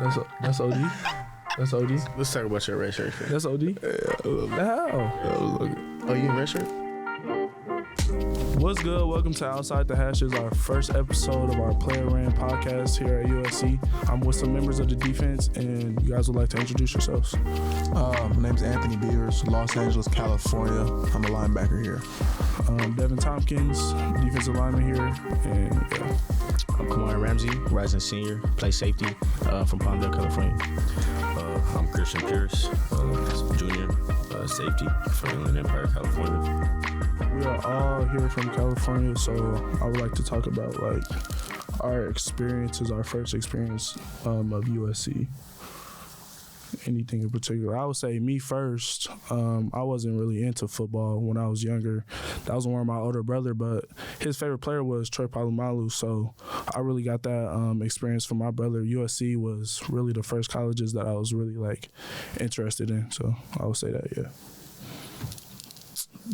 That's OD. That's OD. Let's talk about your Redshirt. That's OD. How? Oh, you in Redshirt? What's good? Welcome to Outside the Hashes, our first episode of our Player Ran podcast here at USC. I'm with some members of the defense, and you guys would like to introduce yourselves. My name's Anthony Beers, Los Angeles, California. I'm a linebacker here. Devin Tompkins, defensive lineman here, and yeah. I'm Kamar Ramsey, rising senior, play safety from Palmdale, California. I'm Christian Pierce, junior, safety from Inland Empire, California. We are all here from California, so I would like to talk about like our experiences, our first experience of USC. Anything in particular? I would say me first. I wasn't really into football when I was younger. That was one of my older brother, but his favorite player was Troy Polamalu, so I really got that experience from my brother. USC was really the first colleges that I was really like interested in, so I would say that, yeah.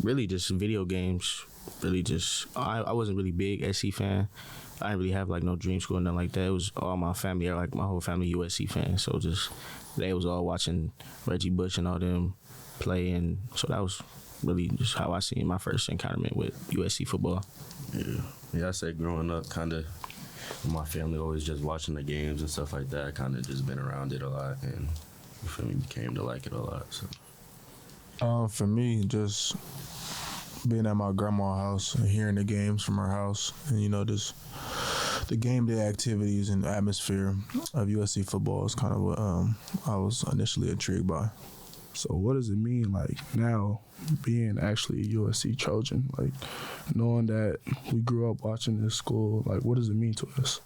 Really just video games. Really just, I wasn't really big SC fan. I didn't really have like no dream school or nothing like that. It was all my family, or like my whole family USC fans. So just, they was all watching Reggie Bush and all them play, and so that was really just how I seen my first encounterment with USC football. Yeah, I say growing up, kind of, my family always just watching the games and stuff like that. I kind of just been around it a lot, and you feel me, came to like it a lot. So, For me, just being at my grandma's house and hearing the games from her house, and just the game day activities and atmosphere of USC football is kind of what I was initially intrigued by. So what does it mean, like, now being actually a USC Trojan? Like, knowing that we grew up watching this school, like, what does it mean to us?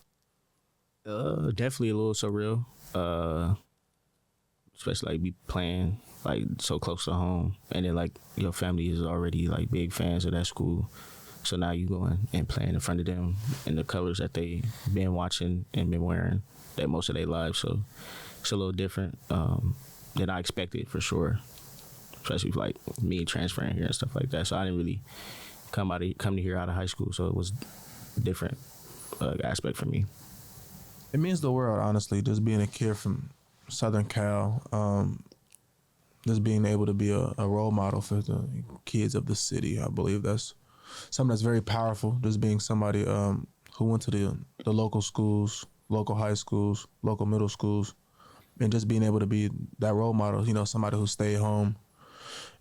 Definitely a little surreal. Especially, like, be playing, like, so close to home. And then, like, your family is already, like, big fans of that school. So now you going and playing in front of them in the colors that they been watching and been wearing that most of their lives. So it's a little different than I expected, for sure. Especially like me transferring here and stuff like that. So I didn't really come to here out of high school. So it was a different aspect for me. It means the world, honestly, just being a kid from Southern Cal, just being able to be a role model for the kids of the city. I believe that's something that's very powerful, just being somebody who went to the local schools, local high schools, local middle schools, and just being able to be that role model, somebody who stayed home,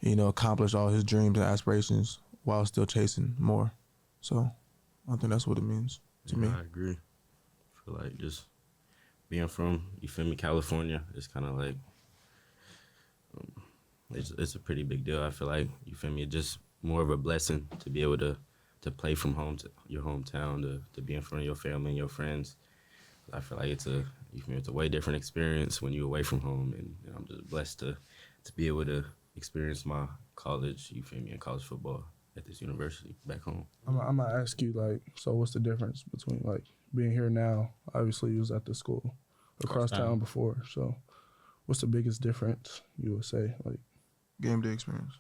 accomplished all his dreams and aspirations while still chasing more. So I think that's what it means to me. I agree. I feel like just being from, California, it's kind of like, it's a pretty big deal. I feel like, just more of a blessing to be able to play from home, to your hometown, to be in front of your family and your friends. I feel like it's a way different experience when you're away from home, and I'm just blessed to be able to experience my college, and college football at this university back home. I'm gonna ask you, like, so what's the difference between like being here now? Obviously, you was at the school across town before. So, what's the biggest difference you would say? Like, game day experience.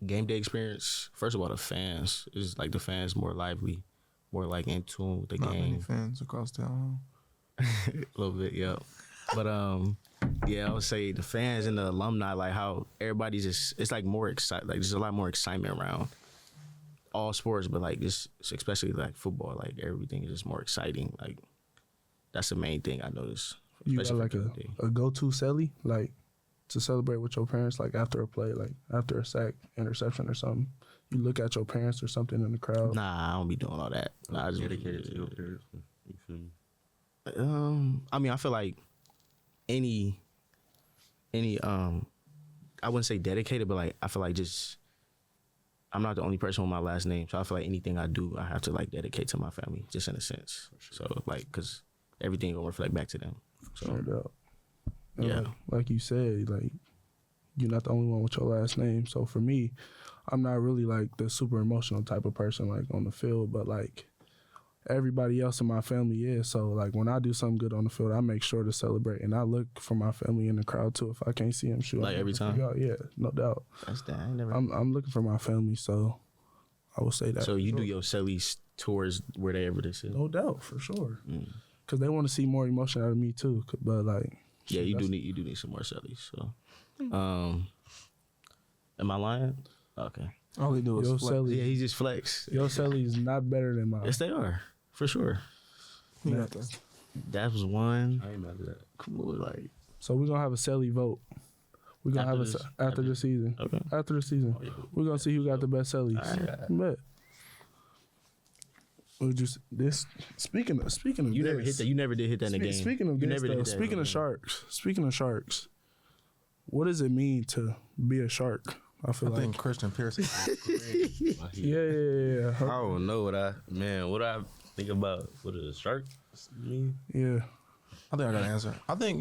Game day experience, first of all, the fans. It's like the fans more lively, more like in tune with the Not game. many fans across town. A little bit, yeah. But I would say the fans and the alumni, like how everybody's just, it's like more excited, like there's a lot more excitement around all sports, but like just especially like football, like everything is just more exciting. Like that's the main thing I noticed. You got like a go-to celly, like to celebrate with your parents, like after a play, like after a sack, interception or something. You look at your parents or something in the crowd. Nah, I don't be doing all that. Nah, I just Dedicated to your parents. You feel me? I mean, I feel like any I wouldn't say dedicated, but like I feel like just I'm not the only person with my last name, so I feel like anything I do, I have to like dedicate to my family, just in a sense. Sure. So like, because everything gonna reflect back to them. So no doubt. And yeah, like you said, like you're not the only one with your last name. So for me, I'm not really like the super emotional type of person like on the field, but like everybody else in my family is. So like when I do something good on the field, I make sure to celebrate, and I look for my family in the crowd too. If I can't see them shoot, like every time. Yeah, no doubt. That's that. I'm looking for my family, so I will say that. So you do your cellies towards wherever this is. No doubt, for sure. Because they want to see more emotion out of me too. But like Yeah, you do need some more Sellies. So, am I lying? Okay. All he do is Yo, flex. Selly. Yeah, he just flex. Yo, Selly's not better than mine. Yes, they are for sure. He got that. That was one. I ain't mad at that. Come on, like So we're gonna have a Selly vote. We're gonna After have this- after the season. okay. After the season, we're gonna see who got the best Sellys. Bet. We'll just this. Speaking of You this, never hit that. You never did hit that in the game. Speaking of you this, never did though, hit that in speaking the of game. sharks, what does it mean to be a shark? I feel I like think Christian Pearson. yeah. I don't know what I think about what a shark mean. Yeah. I think I got an answer. I think,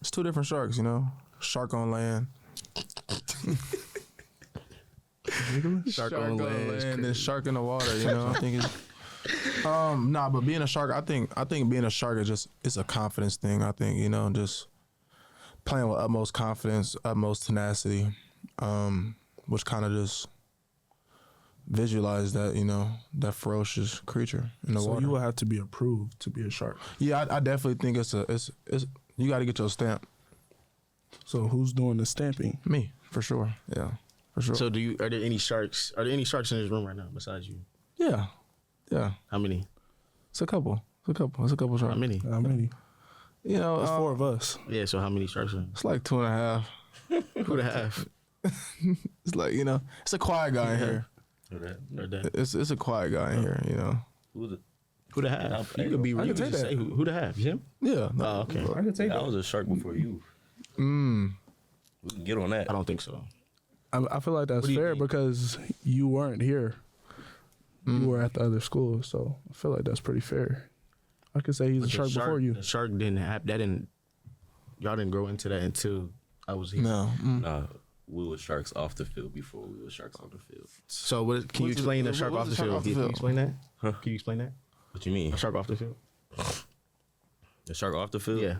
it's two different sharks, Shark on land. Shark on land is and then shark in the water, I think it's but being a shark, I think being a shark is it's a confidence thing. I think, just playing with utmost confidence, utmost tenacity, which kind of just visualize that, that ferocious creature in the So water. you will have to be approved to be a shark. Yeah, I definitely think it's you got to get your stamp. So who's doing the stamping? Me, for sure. Yeah, for sure. So are there any sharks? Are there any sharks in this room right now besides you? yeah. How many? It's a couple. It's a couple sharks. How many? How many? You know, There's four of us. Yeah. So how many sharks? Are it's like 2.5. Who the half? It's like, it's a quiet guy in here. Or that? It's a quiet guy in here, Who the half? You could be. I You can could take just that. say who the half? Him? Yeah. Oh, okay. I can take I that. was a shark before you. We can get on that. I don't think so. I feel like that's do you fair think? because you weren't here. You were at the other school, so I feel like that's pretty fair. I could say he's a The shark before you. The shark didn't have that. Y'all didn't grow into that until I was here. No. Nah, we were sharks off the field before we were sharks on the field. So can you explain the shark off the field? Can you explain that? Huh? Can you explain that? What you mean? A shark off the field? The shark off the field? Yeah.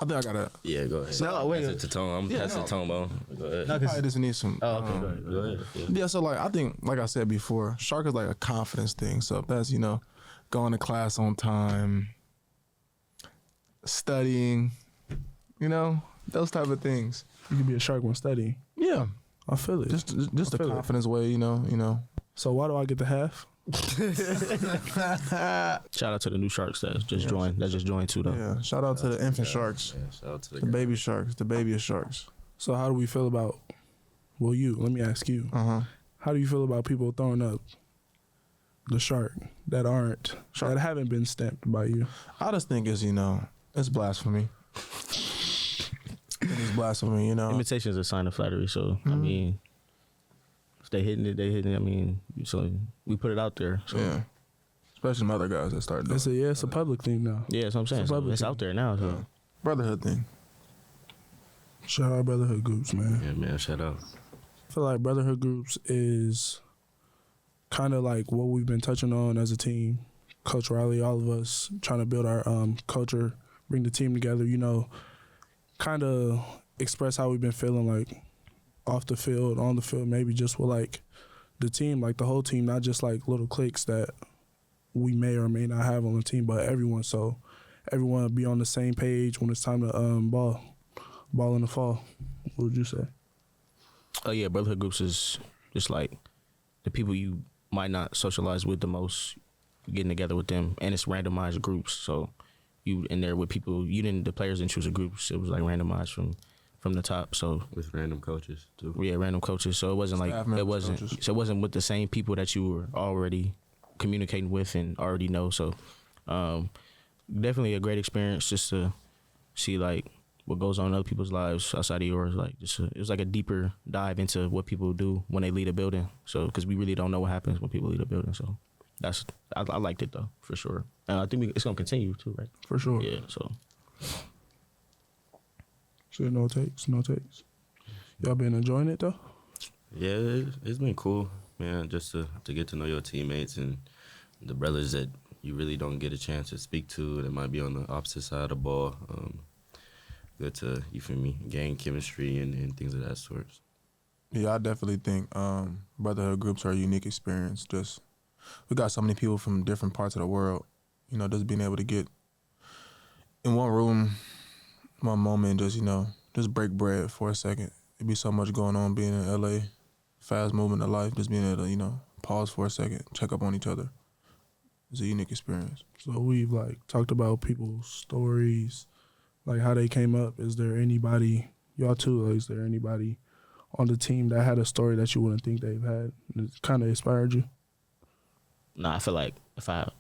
I think I got to. Yeah, go ahead. No, wait. Pass it to Tone. I'm passing to Tone, bro. Go ahead. No, 'cause- I just need some. Oh, okay. Go ahead. Go ahead. Yeah. Yeah, so I think, like I said before, shark is like a confidence thing. So if that's, going to class on time, studying, those type of things. You could be a shark when studying. Yeah. I feel it. Just I a feel it. confidence way, So why do I get the half? Shout out to the new sharks that just joined. That just joined too, though. Yeah. Shout out to the infant sharks, Yeah, shout out to the the baby sharks, the babyest sharks. So how do we feel about? Well, let me ask you. How do you feel about people throwing up the shark that haven't been stamped by you? I just think it's blasphemy. It's blasphemy, Imitation is a sign of flattery. So I mean, if they hitting it, they hitting it. I mean, so we put it out there. So Yeah. Especially some other guys that start doing It's a public thing now. yeah, that's what I'm saying. It's a So public it's thing. out there now. So Brotherhood thing. Shout out Brotherhood groups, man. Yeah, man, shout out. I feel like Brotherhood groups is kind of like what we've been touching on as a team. Coach Riley, all of us trying to build our culture, bring the team together, kind of express how we've been feeling like off the field, on the field, maybe just with like the team, like the whole team, not just like little cliques that we may or may not have on the team, but everyone. So everyone be on the same page when it's time to ball in the fall. What would you say? oh yeah, brotherhood groups is just like the people you might not socialize with the most, getting together with them, and it's randomized groups. So you in there with people the players didn't choose a group. So it was like randomized from the top. So With random coaches, too. yeah, random coaches. So it wasn't like Staff members, it wasn't. coaches. So it wasn't with the same people that you were already communicating with and already know. So definitely a great experience just to see like what goes on in other people's lives outside of yours. Like it was like a deeper dive into what people do when they leave a building. So because we really don't know what happens when people leave a building. So I liked it though for sure. And I think it's gonna continue too, right? For sure. Yeah. So So no takes. Y'all been enjoying it though? Yeah, it's been cool, man, just to get to know your teammates and the brothers that you really don't get a chance to speak to that might be on the opposite side of the ball. Good to, you feel me, gain chemistry and things of that sort. Yeah, I definitely think Brotherhood groups are a unique experience. Just we got so many people from different parts of the world, just being able to get in one room, one moment, just break bread for a second. It'd be so much going on being in LA, fast movement of life, just being able to, pause for a second, check up on each other. It's a unique experience. So we've talked about people's stories, how they came up. Is there anybody, y'all too, is there anybody on the team that had a story that you wouldn't think they've had? It kind of inspired you? Nah, I feel like if I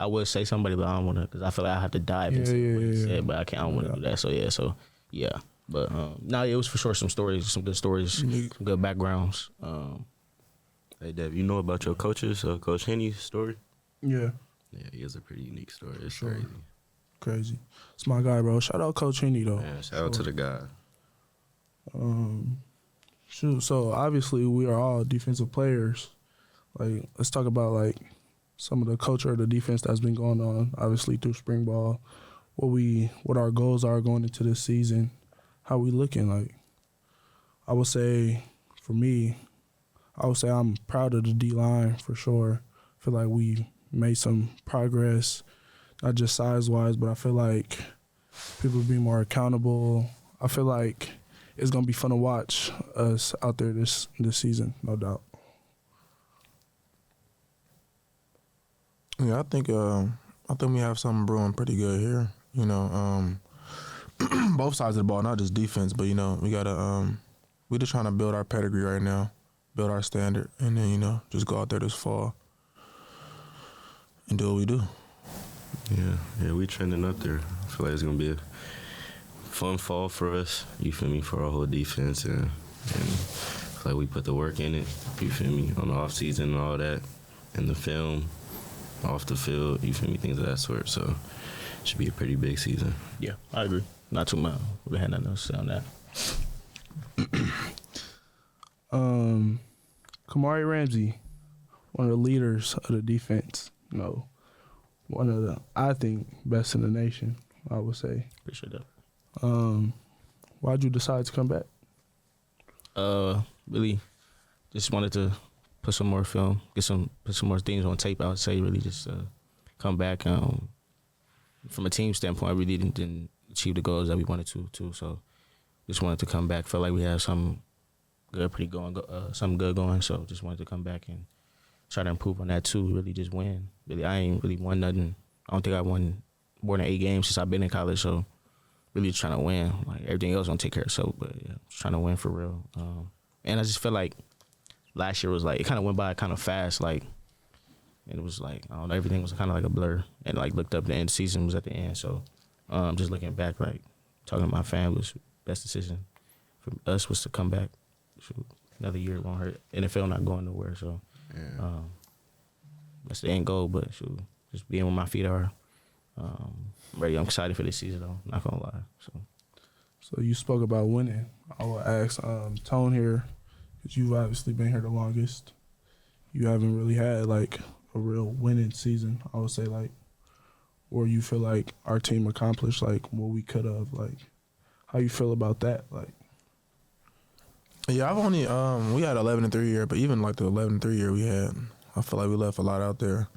would say somebody, but I don't want to, because I feel like I have to dive into what he said, but I don't want to do that. So yeah. But it was for sure some stories, some good stories, some good backgrounds. Hey, Dev, you know about your coaches, Coach Henny's story? Yeah. Yeah, he has a pretty unique story. It's Sure. crazy. Crazy. It's my guy, bro. Shout out Coach Henny, though. Yeah, shout out to the guy. Shoot, so obviously we are all defensive players. Let's talk about some of the culture of the defense that's been going on, obviously through spring ball. What our goals are going into this season, how we looking. I would say, for me, I'm proud of the D-line for sure. I feel like we made some progress, not just size-wise, but I feel like people be more accountable. I feel like it's going to be fun to watch us out there this season, no doubt. Yeah, I think we have something brewing pretty good here. Both sides of the ball, not just defense, but we gotta we're just trying to build our pedigree right now, build our standard, and then just go out there this fall and do what we do. Yeah, we trending up there. I feel like it's gonna be a fun fall for us. You feel me? For our whole defense, and I feel like we put the work in it. You feel me? On the offseason and all that, and the film, off the field. You feel me? Things of that sort. So it should be a pretty big season. Yeah, I agree. Not too much. We had nothing else to say on that. Kamari Ramsey, one of the leaders of the defense. One of the, I think, best in the nation, I would say. Appreciate that. Why'd you decide to come back? Really just wanted to put some more film, put some more things on tape. I would say really just come back. From a team standpoint, I really didn't achieve the goals that we wanted to too. So just wanted to come back. Felt like we had something good going. So just wanted to come back and try to improve on that too. Really just win. Really, I ain't really won nothing. I don't think I won more than 8 games since I've been in college. So really just trying to win. Everything else gonna take care of itself. But yeah, just trying to win for real. And I just feel like last year was it kind of went by kind of fast. And it was I don't know, everything was kind of like a blur. And looked up, the end of the season was at the end. So just looking back, talking to my family, was the best decision for us was to come back. Shoot, another year won't hurt. NFL not going nowhere, so that's the end goal. But shoot, just being where my feet are. Ready. I'm excited for this season, though. Not gonna lie. So you spoke about winning. I will ask Tone here, because you've obviously been here the longest. You haven't really had a real winning season. I would say where you feel like our team accomplished what we could have. How you feel about that? Yeah, I've only we had 11-3 year, but even the 11-3 year we had, I feel like we left a lot out there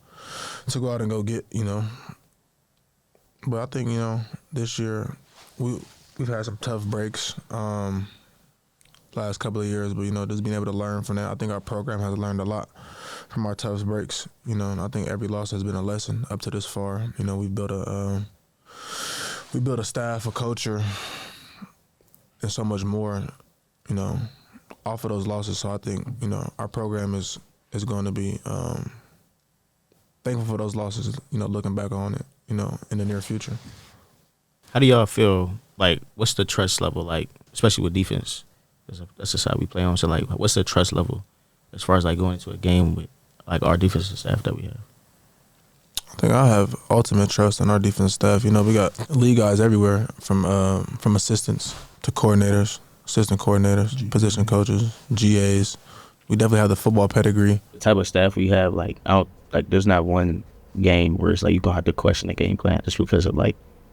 to go out and go get, But I think this year we've had some tough breaks last couple of years, but just being able to learn from that. I think our program has learned a lot from our tough breaks, and I think every loss has been a lesson up to this far. We built a staff, a culture, and so much more, off of those losses. So I think our program is going to be thankful for those losses. Looking back on it, in the near future. How do y'all feel? What's the trust level especially with defense? That's the side we play on. So what's the trust level as far as going into a game with our defensive staff that we have? I think I have ultimate trust in our defense staff. We got league guys everywhere, from assistants to coordinators, assistant coordinators, position coaches, GAs. We definitely have the football pedigree. The type of staff we have, there's not one game where it's you're gonna have to question the game plan just because of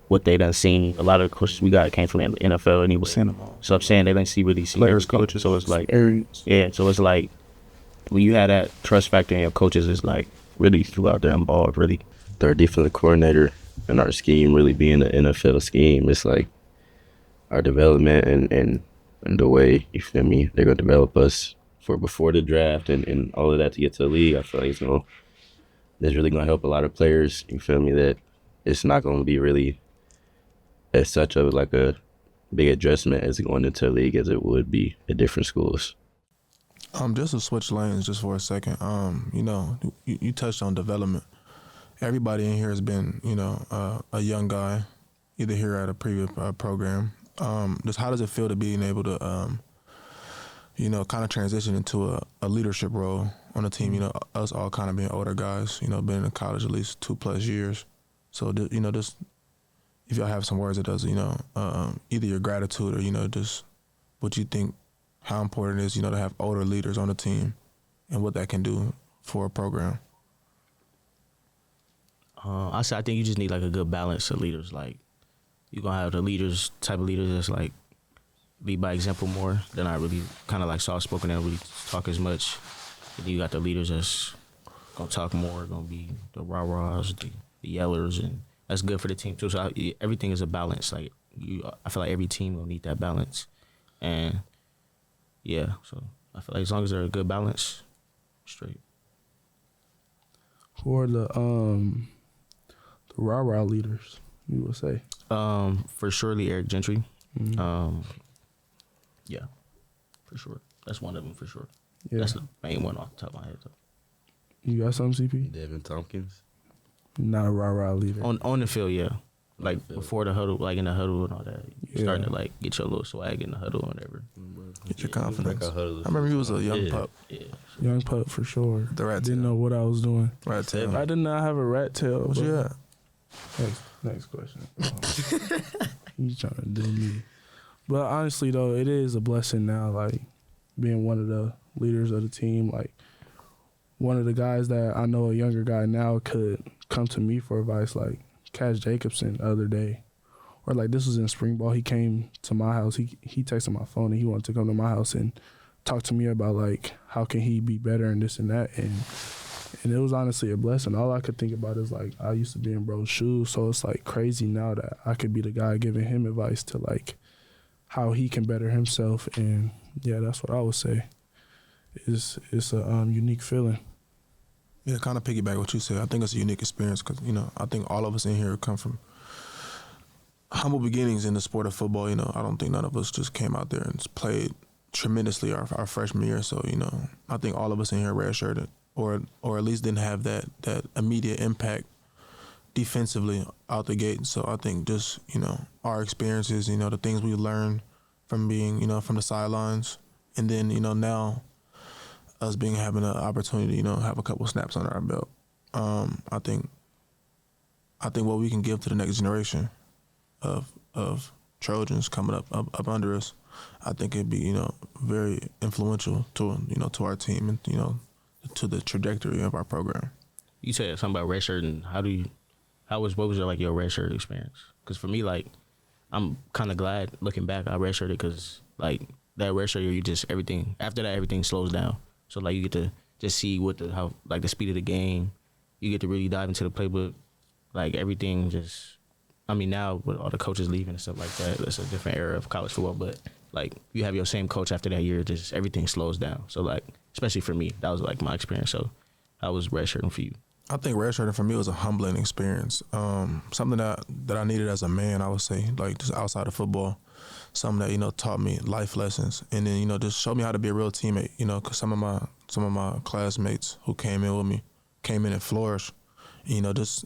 what they done seen. A lot of the coaches we got came from the NFL, and he was saying them all. So I'm saying they didn't really see players, coaches. So it's so it's when you have that trust factor in your coaches, it's really you out there involved, really. with our defensive coordinator and our scheme really being an NFL scheme, it's like our development and the way, you feel me, they're going to develop us for before the draft and all of that to get to the league. I feel like it's really going to help a lot of players, you feel me, that it's not going to be really as such of like a big adjustment as going into the league as it would be at different schools. Just to switch lanes just for a second. You know, you touched on development. Everybody in here has been, you know, a young guy, either here at a previous program. Just how does it feel to being able to, you know, kind of transition into a leadership role on a team? You know, us all kind of being older guys, you know, been in college at least 2+ years. So, you know, just if y'all have some words that does, you know, either your gratitude or, you know, just what you think, how important it is, you know, to have older leaders on the team and what that can do for a program. I think you just need like a good balance of leaders. Like you're gonna have the type of leaders that's like lead by example more. They're not really kind of like soft spoken and really talk as much. And then you got the leaders that's gonna talk more, gonna be the rah-rahs, the yellers, and that's good for the team too. So everything is a balance. Like I feel like every team will need that balance, and yeah. So I feel like as long as they're a good balance, straight. Who are the rah-rah leaders, you would say? For surely Eric Gentry. Mm-hmm. Yeah, for sure. That's one of them for sure. Yeah. That's the main one off the top of my head though. You got something, CP? Devin Tompkins. Not a rah-rah leader. On the field, yeah. Like before the huddle, like in the huddle and all that. You're starting to like get your little swag in the huddle and whatever. Get your confidence. I remember you was a young pup. Yeah. Young pup for sure. The rat Didn't tail. know what I was doing. Rat tail. I did not have a rat tail. What you had? Next question. He's trying to do me. But honestly, though, it is a blessing now, like, being one of the leaders of the team. Like, one of the guys that I know, a younger guy now, could come to me for advice, like Cash Jacobson the other day. Or, like, this was in spring ball. He came to my house. He texted my phone, and he wanted to come to my house and talk to me about, like, how can he be better and this and that. And it was honestly a blessing. All I could think about is, like, I used to be in bro's shoes, so it's, like, crazy now that I could be the guy giving him advice to, like, how he can better himself. And, yeah, that's what I would say. It's a unique feeling. Yeah, kind of piggyback what you said. I think it's a unique experience because, you know, I think all of us in here come from humble beginnings in the sport of football. You know, I don't think none of us just came out there and played tremendously our freshman year. So, you know, I think all of us in here redshirted or at least didn't have that immediate impact defensively out the gate. So I think just, you know, our experiences, you know, the things we learned from being, you know, from the sidelines, and then, you know, now us having an opportunity, you know, have a couple snaps under our belt. I think what we can give to the next generation of Trojans coming up under us, I think it'd be, you know, very influential to, you know, to our team and, you know, to the trajectory of our program. You said something about redshirt, and what was your like your redshirt experience? Because for me, like, I'm kind of glad looking back I redshirted because like that redshirt year, everything slows down. So like you get to just see how the speed of the game. You get to really dive into the playbook, like everything just. I mean, now with all the coaches leaving and stuff like that, it's a different era of college football. But like you have your same coach after that year, just everything slows down. So like, especially for me, that was like my experience. So I was redshirting for you. I think redshirting for me was a humbling experience. Something that I needed as a man, I would say, like just outside of football. Something that, you know, taught me life lessons, and then, you know, just showed me how to be a real teammate. You know, because some of my classmates who came in with me came in and flourished. You know, just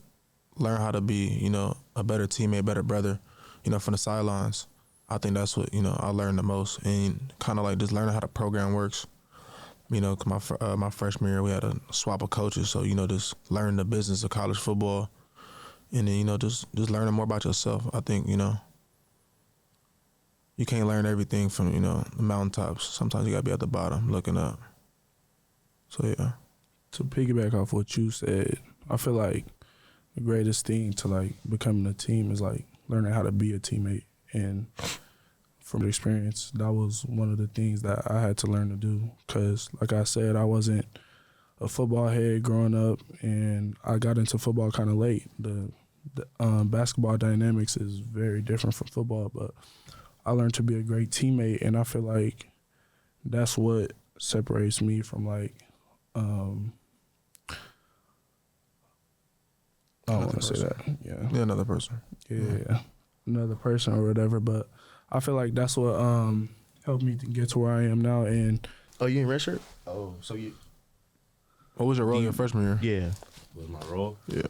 learn how to be, you know, a better teammate, better brother. You know, from the sidelines. I think that's what, you know, I learned the most, and kind of like just learning how the program works. You know, 'cause my freshman year we had a swap of coaches, so, you know, just learn the business of college football, and then, you know, just learning more about yourself. I think, you know, you can't learn everything from, you know, the mountaintops. Sometimes you gotta be at the bottom looking up. So yeah. To piggyback off what you said, I feel like the greatest thing to like becoming a team is like learning how to be a teammate. And from the experience, that was one of the things that I had to learn to do. Cause like I said, I wasn't a football head growing up, and I got into football kind of late. The basketball dynamics is very different from football, but I learned to be a great teammate, and I feel like that's what separates me from like I don't want to say that. Yeah, another person. Yeah, another person or whatever. But I feel like that's what helped me to get to where I am now. And Oh, you in Redshirt? Oh, so you. What was your role your freshman year? Yeah. What was my role? Yeah.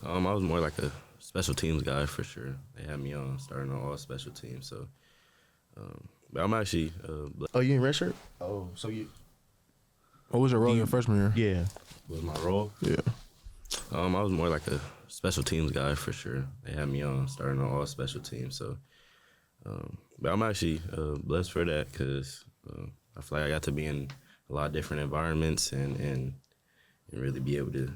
I was more like a special teams guy for sure. They had me on starting on all special teams. So, but I'm actually. Oh, you in Redshirt? Oh, so you. What was your role your freshman year? Yeah. What was my role? Yeah. I was more like a special teams guy for sure. They had me on starting on all special teams. So, but I'm actually blessed for that because I feel like I got to be in a lot of different environments and really be able to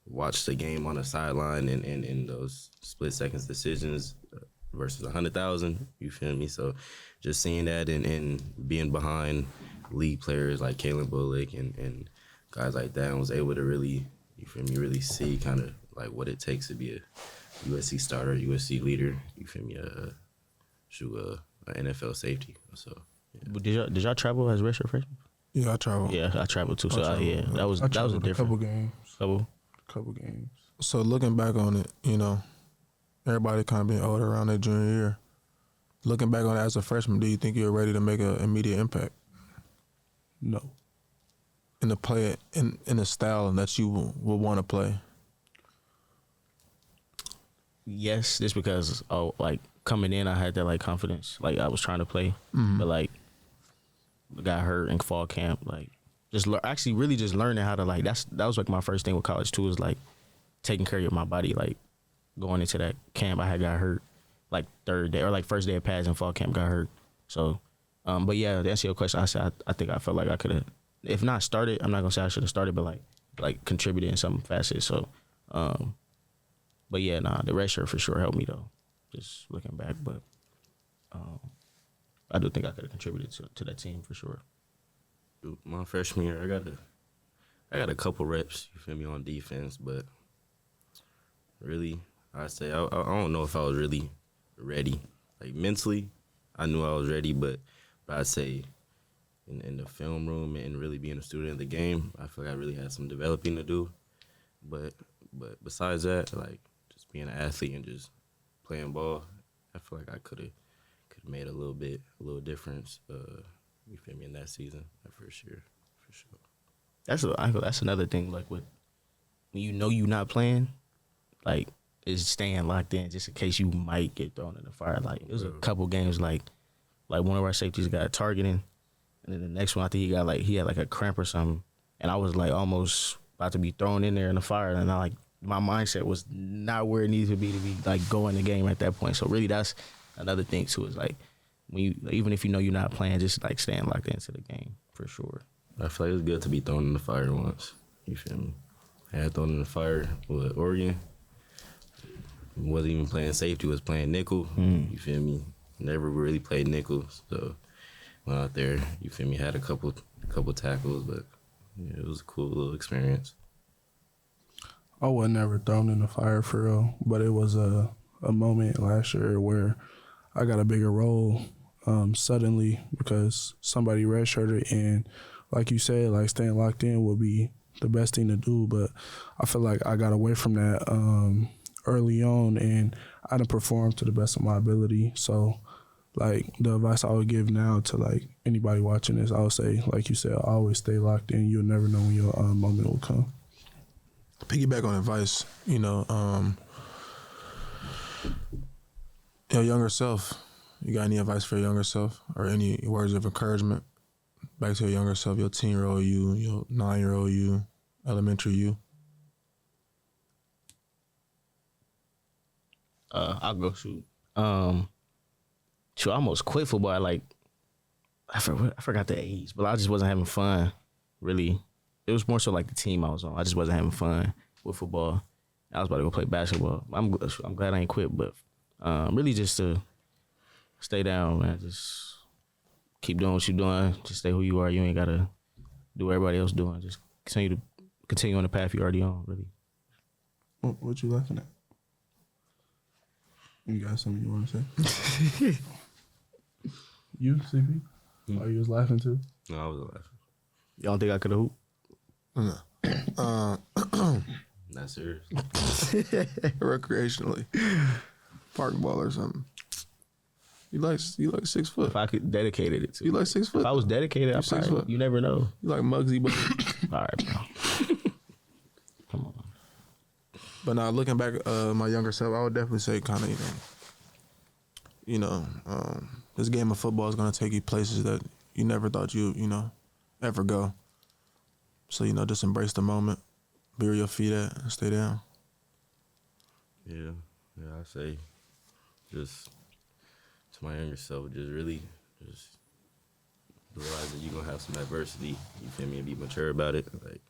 watch the game on the sideline and in those split seconds decisions versus 100,000. You feel me? So just seeing that and being behind league players like Kalen Bullock and guys like that, and was able to really, you feel me, really see kind of like what it takes to be a USC starter, USC leader. You feel me? An NFL safety. So yeah. Did y'all travel as Redshirt freshmen? Yeah, I traveled. Yeah, I traveled too. So yeah, that was I a traveled different couple games. So looking back on it, everybody kind of been older around their junior year. Looking back on it as a freshman, do you think you're ready to make an immediate impact? No. In the play, in a style that you would want to play? Yes, just because like coming in, I had that like confidence, like I was trying to play, but like got hurt in fall camp, like just actually really just learning how to like that was like my first thing with college too, is like taking care of my body, like going into that camp I had got hurt like third day or like first day of pads in fall camp, got hurt. So but yeah, to answer your question, I said I think I felt like I could have, if not started, I'm not gonna say I should have started, but like contributed in some facets. So but yeah, the red shirt for sure helped me though, just looking back. But I do think I could have contributed to that team for sure. My freshman year, I got a couple reps, you feel me, on defense, but really, I say I don't know if I was really ready. Like mentally, I knew I was ready, but I'd say in the film room and really being a student of the game, I feel like I really had some developing to do. But besides that, like just being an athlete and just playing ball, I feel like I could have made a little difference. You feel me, in that season, that first year, for sure. That's another thing. Like when you're not playing, like is staying locked in just in case you might get thrown in the fire. Like it was a couple games like one of our safeties got targeting, and then the next one I think he had like a cramp or something, and I was like almost about to be thrown in there in the fire, and my mindset was not where it needs to be like going the game at that point. So really that's another thing too, is like when you, even if you know you're not playing, just like staying locked into the game for sure. I feel like it was good to be thrown in the fire once. You feel me? I had thrown in the fire with Oregon. Wasn't even playing safety, was playing nickel. You feel me? Never really played nickel, so went out there. You feel me? Had a couple tackles, but yeah, it was a cool little experience. I was never thrown in the fire for real, but it was a moment last year where I got a bigger role suddenly because somebody redshirted, and like you said, like staying locked in would be the best thing to do, but I feel like I got away from that early on, and I didn't perform to the best of my ability. So like the advice I would give now to like anybody watching this, I would say, like you said, always stay locked in. You'll never know when your moment will come. Piggyback on advice, your younger self, you got any advice for your younger self or any words of encouragement back to your younger self, your 10-year-old you, your 9-year-old you, elementary you? I'll go shoot. I almost quit football. I forgot the age, but I just wasn't having fun. Really, it was more so like the team I was on. I just wasn't having fun with football. I was about to go play basketball. I'm glad I ain't quit, but really just to stay down, man. Just keep doing what you're doing. Just stay who you are. You ain't gotta do what everybody else doing. Just continue on the path you already on. Really. What you laughing at? You got something you want to say? You, CP? Oh, you was laughing too? No, I wasn't laughing. Y'all don't think I could have hooped? Not serious. Recreationally, park ball or something. You like 6 foot. If I could dedicated it to You like 6 foot. If I was dedicated, I 6 probably, foot. you never know. You like Muggsy, but All right, bro. Come on. but now looking back, my younger self, I would definitely say kind of this game of football is gonna take you places that you never thought you ever go. So just embrace the moment, be where your feet at, and stay down. Yeah, I say just to my younger self, just really just realize that you're gonna have some adversity. You feel me? And be mature about it. Like,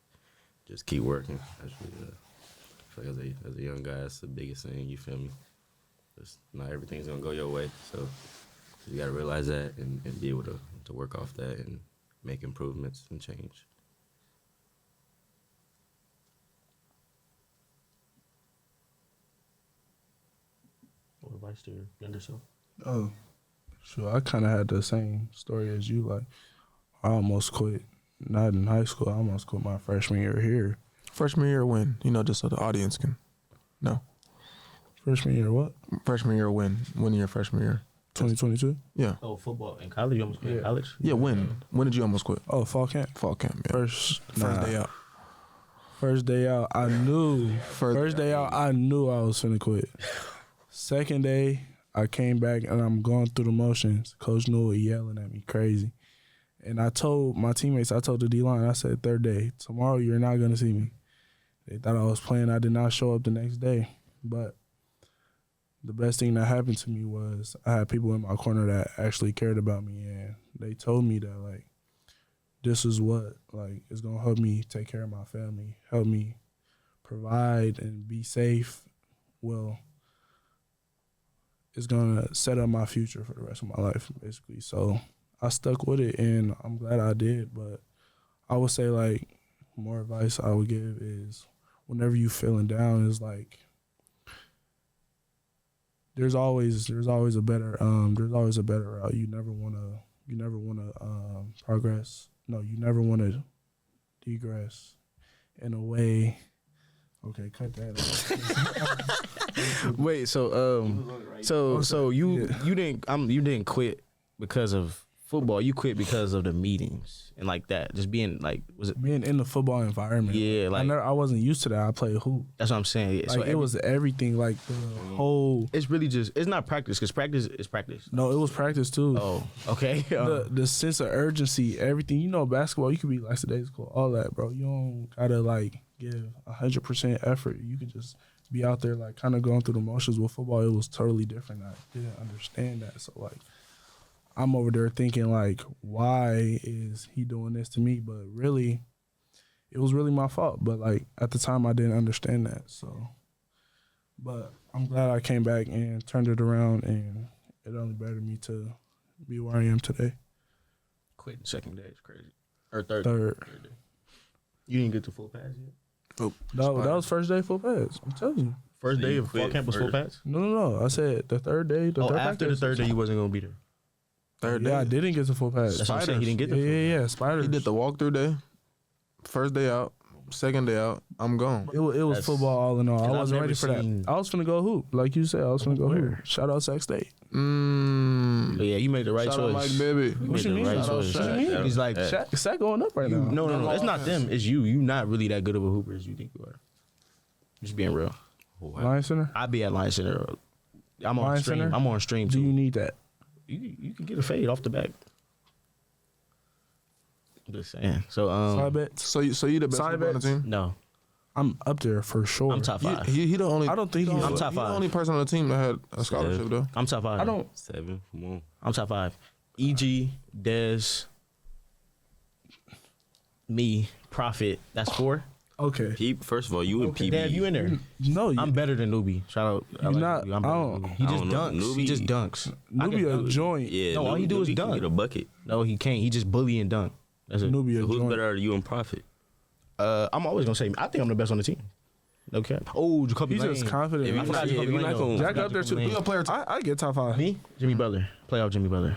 just keep working. That's really, I feel like as a young guy, that's the biggest thing. You feel me? Just not everything's gonna go your way, so you gotta realize that and be able to work off that and make improvements and change. What advice to your younger self? Oh, sure. I kind of had the same story as you. Like, I almost quit. Not in high school. I almost quit my freshman year here. Freshman year win, just so the audience can know. Freshman year what? Freshman year win your freshman year. 2022? Yeah. Oh, football in college? You almost quit in college? Yeah, when? When did you almost quit? Oh, fall camp. Fall camp, yeah. First day out. First day out, I knew. First day out, I knew I was finna quit. Second day, I came back and I'm going through the motions. Coach Newell yelling at me crazy. And I told my teammates, I told the D-line, I said, third day, tomorrow you're not going to see me. They thought I was playing. I did not show up the next day. But the best thing that happened to me was I had people in my corner that actually cared about me. And they told me that, like, this is what, like, is going to help me take care of my family, help me provide and be safe. Well, it's going to set up my future for the rest of my life, basically. So I stuck with it, and I'm glad I did. But I would say, like, more advice I would give is whenever you feeling down, is like there's always a better route. You never want to progress. No, you never want to digress in a way. Okay, cut that out. Wait, so you didn't quit because of football. You quit because of the meetings and like that. Just being like, was it being in the football environment? Yeah, like I wasn't used to that. I played hoop. That's what I'm saying. Yeah. Like, so it was everything. Like the whole. It's really just. It's not practice because practice is practice. No, it was practice too. Oh, okay. The sense of urgency, everything. Basketball, you could be lackadaisical, all that, bro. You don't gotta like give 100% effort. You could just be out there like kind of going through the motions. With football, it was totally different. I didn't understand that. So like, I'm over there thinking like, why is he doing this to me? But really, it was really my fault. But like at the time, I didn't understand that. So, but I'm glad I came back and turned it around, and it only bettered me to be where I am today. Quitting second day is crazy. Or third day. You didn't get the full pass yet? Oh, No, that was first day full pass. I'm telling you. First So day you of fall quit camp was full first? pass? No. I said the third day. After the third day, you wasn't gonna be there. third day. Yeah, I didn't get the full pass. That's what I'm saying. He didn't get the full Yeah. Spiders. He did the walkthrough day. First day out. Second day out. I'm gone. It was That's- football all in all. I 'cause I've wasn't never ready for that. seen- I was finna go hoop. Like you said, I was finna go Where? hoop. Shout out Sac State. But yeah, you made the right Shout out choice. Mike Bibby. You What made you the mean? right Shout out choice. Shaq. What you mean? He's like, Sac going up right now. no. It's not them. It's you. You not really that good of a hooper as you think you are. Just being real. Lion Center. I be at Lion Center. I'm on Lion stream. Center? I'm on stream Do too. you need that? You can get a fade off the back. I'm just saying. So Side bets. So you the best Side hooper on the bets? team? no, I'm up there for sure. I'm top five. He the only. I don't think he's. I'm top He the five. only person on the team that had a scholarship though. I'm top five. I don't. 7. Come on. I'm top five. EG, Dez, me, Prophet. That's 4. Okay. First of all, you and PB. Dad, you in there? No, I'm better than Newbie. Shout out. I You like not- Newbie. I'm I better don't- than Newbie. He I just don't know. dunks. He Newbie- just dunks. I Newbie could a dunk. joint. Yeah. No, all he do is Newbie can dunk. get a bucket. No, he can't. He just bully and dunk. That's it. Newbie So a who's joint. better, you and Prophet? I'm always gonna say I think I'm the best on the team. No cap. Oh, Jacoby He's Lane. just confident. If you I forgot not- Jacoby if you Lane, not though. gonna- Jack up there too. Who your player? I get top 5. Me, Jimmy Butler, playoff Jimmy Butler.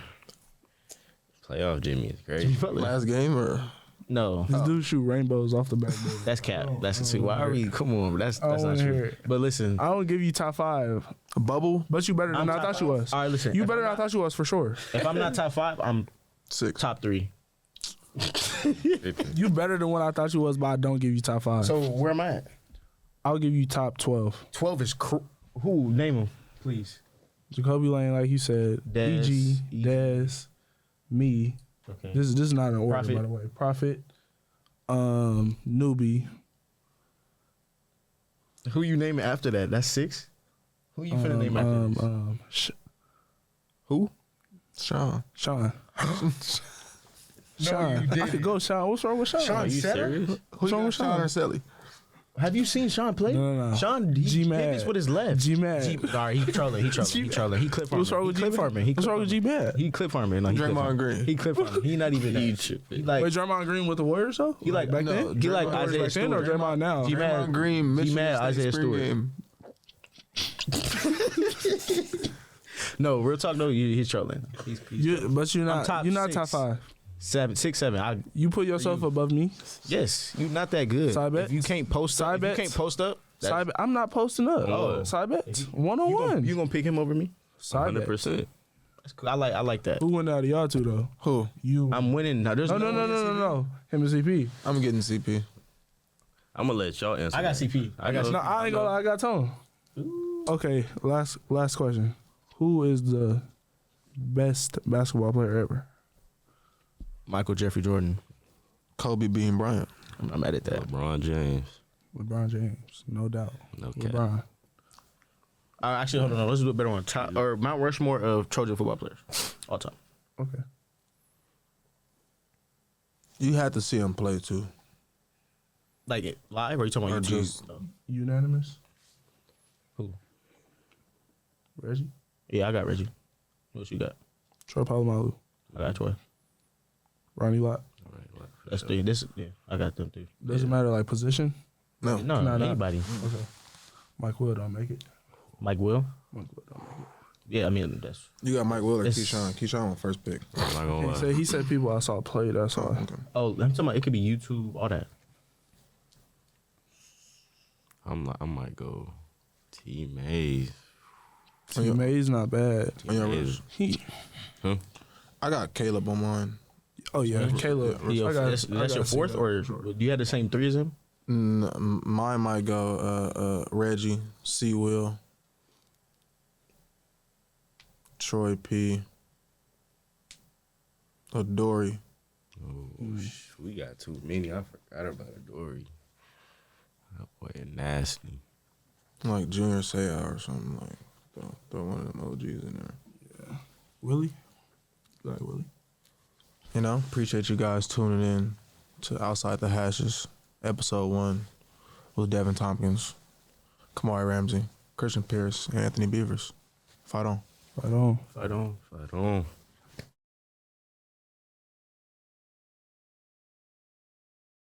Playoff Jimmy is Jimmy crazy. Butler. Last game or No, This dude shoot rainbows off the backboard. that's cap. That's a two. Why are we? Come on, that's I don't not wanna hear true. it. But listen, I don't give you top 5, a bubble? but you better than I'm I top thought you 5. was. All right, listen. You if better I'm than I thought you was for sure. If I'm not top 5, I'm 6. top 3. You better than what I thought you was, but I don't give you top 5. So where am I at? I'll give you top 12. 12 is who? Name him, please. Jacoby Lane, like you said, Dez, EG, EG. Dez, me. Okay. This is not an order, Prophet. by the way. Prophet, Newbie, Who you naming after that? That's 6. Who you finna name after this? Who? Sean. Sean. Sean. I could go Sean. What's wrong with Sean? Are you Setter? serious? What's wrong with Sean Sean? or Selly? Have you seen Sean play? No. Sean, he G-Mad. hit this with his left. G-Mad. All right, he trolling. He trolling. He clip farming. What's wrong with clip G-Mad? farming. What's wrong with G-Mad? He clip farming. No, he clip Draymond farming. Green. He clip farming. He not even He that. tripping. He like Wait, Draymond Green with the Warriors, though? He like- back no, then? he like Draymond Isaiah Back then or Stewart. Draymond now? G-Mad. Draymond Green, Michigan G-Mad, State Isaiah spring Stewart. game. No, real talk though. He's trolling. He's But you're I'm not. top You're not 6. top 5. 7, 6, 7. You put yourself above me. Yes, you not that good. Side bets? If you can't post up, Side if you bets? can't post up. Side bet. I'm not posting up. Oh. Side bets. 1-on-1. You gonna pick him over me? Side bet. 100%. That's cool. I like that. Who win out of y'all two, though? Who? You. I'm winning. Now, there's No. Him and CP. I'm getting CP. I'm gonna let y'all answer. I got that. CP. I got No, I ain't gonna lie. I got Tone. Okay, last question. Who is the best basketball player ever? Michael Jeffrey Jordan. Kobe Bean Bryant. I'm mad at that. LeBron James. LeBron James, no doubt. No cap. LeBron. Actually, hold on. Let's do a better one. Top or Mount Rushmore of Trojan football players, all time. Okay. You had to see him play too. Like it live, or you talking Or about just- YouTube? Unanimous. Who? Reggie. Yeah, I got Reggie. What you got? Troy Polamalu. I got Troy. Ronnie Lott. All right, well, for That's sure. 3. This, yeah, I got them 3. Doesn't matter like position. No. No, Nah. anybody. Okay. Mike Will don't make it. Mike Will. Mike Will don't make it. Yeah, I mean that's. You got Mike Will or It's- Keyshawn. Keyshawn on first pick. I'm not gonna lie. He said people I saw play. That's all. Okay. Oh, I'm talking about. It could be YouTube, all that. I might go T Mays. T. May's not bad. On your Mays. He. I got Caleb on mine. Oh yeah, Caleb. Your, I got- that's I got your C 4th, though, or for sure. do you have the same 3 as him? Mine might go Reggie, C. Will, Troy P. Dory. Oh, we got too many. I forgot about Dory. That boy nasty. Like Junior Seau or something like. Throw one of them OGs in there. Willie. Like Willie. You know, appreciate you guys tuning in to Outside the Hashes, episode 1 with Devin Tompkins, Kamari Ramsey, Christian Pierce, and Anthony Beavers. Fight on. Right on. I don't. Fight on.